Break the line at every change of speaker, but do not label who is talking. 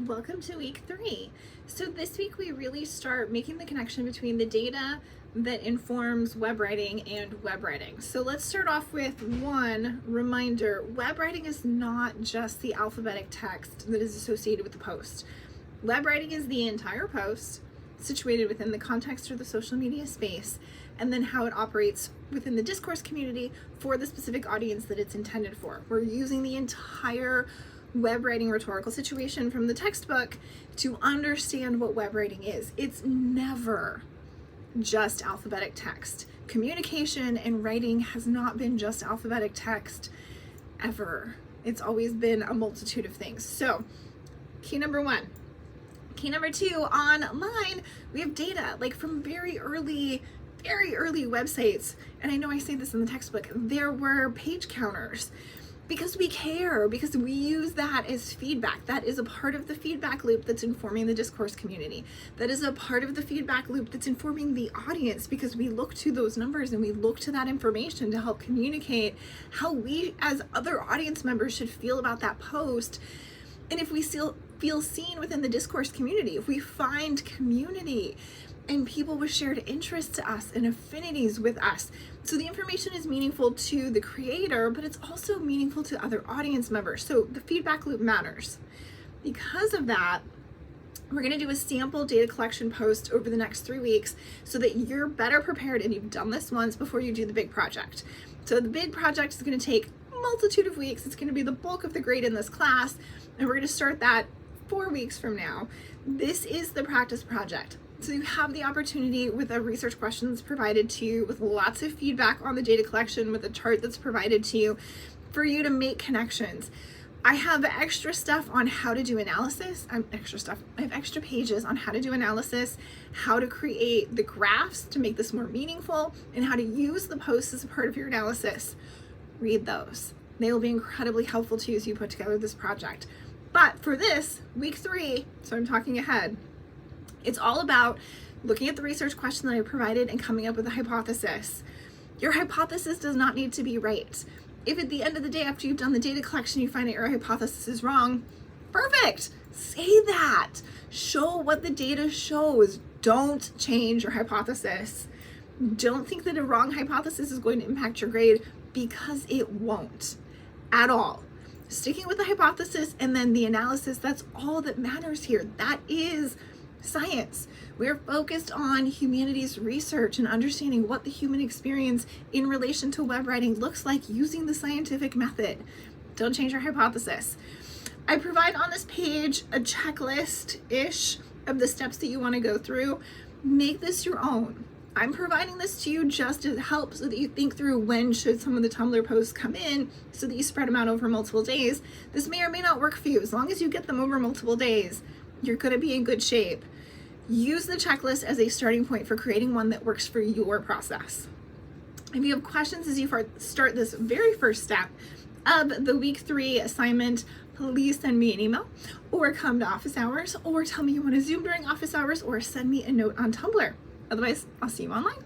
Welcome to week 3. So this week we really start making the connection between the data that informs web writing and web writing. So let's start off with one reminder. Web writing is not just the alphabetic text that is associated with the post. Web writing is the entire post situated within the context or the social media space, and then how it operates within the discourse community for the specific audience that it's intended for. We're using the entire web writing rhetorical situation from the textbook to understand what web writing is. It's never just alphabetic text. Communication and writing has not been just alphabetic text ever. It's always been a multitude of things. So, key number 1. Key number 2, online, we have data, like from very early websites. And I know I say this in the textbook, there were page counters. Because we care, because we use that as feedback. That is a part of the feedback loop that's informing the discourse community. That is a part of the feedback loop that's informing the audience, because we look to those numbers and we look to that information to help communicate how we as other audience members should feel about that post. And if we still feel seen within the discourse community, if we find community and people with shared interests to us and affinities with us. So the information is meaningful to the creator, but it's also meaningful to other audience members. So the feedback loop matters. Because of that, we're going to do a sample data collection post over the next 3 weeks so that you're better prepared and you've done this once before you do the big project. So the big project is going to take a multitude of weeks. It's going to be the bulk of the grade in this class, and we're going to start that 4 weeks from now. This is the practice project. So you have the opportunity with a research questions provided to you, with lots of feedback on the data collection, with a chart that's provided to you for you to make connections. I have extra stuff on how to do analysis. I have extra pages on how to do analysis, how to create the graphs to make this more meaningful, and how to use the posts as a part of your analysis. Read those. They will be incredibly helpful to you as you put together this project. But for this, week 3, so I'm talking ahead, it's all about looking at the research question that I provided and coming up with a hypothesis. Your hypothesis does not need to be right. If at the end of the day, after you've done the data collection, you find that your hypothesis is wrong, perfect. Say that. Show what the data shows. Don't change your hypothesis. Don't think that a wrong hypothesis is going to impact your grade, because it won't at all. Sticking with the hypothesis and then the analysis, that's all that matters here. That is science. We're focused on humanities research and understanding what the human experience in relation to web writing looks like using the scientific method. Don't change your hypothesis. I provide on this page a checklist-ish of the steps that you want to go through. Make this your own. I'm providing this to you just to help so that you think through when should some of the Tumblr posts come in, so that you spread them out over multiple days. This may or may not work for you. As long as you get them over multiple days, you're going to be in good shape. Use the checklist as a starting point for creating one that works for your process. If you have questions as you start this very first step of the week 3 assignment, please send me an email or come to office hours, or tell me you want to Zoom during office hours, or send me a note on Tumblr. Otherwise, I'll see you online.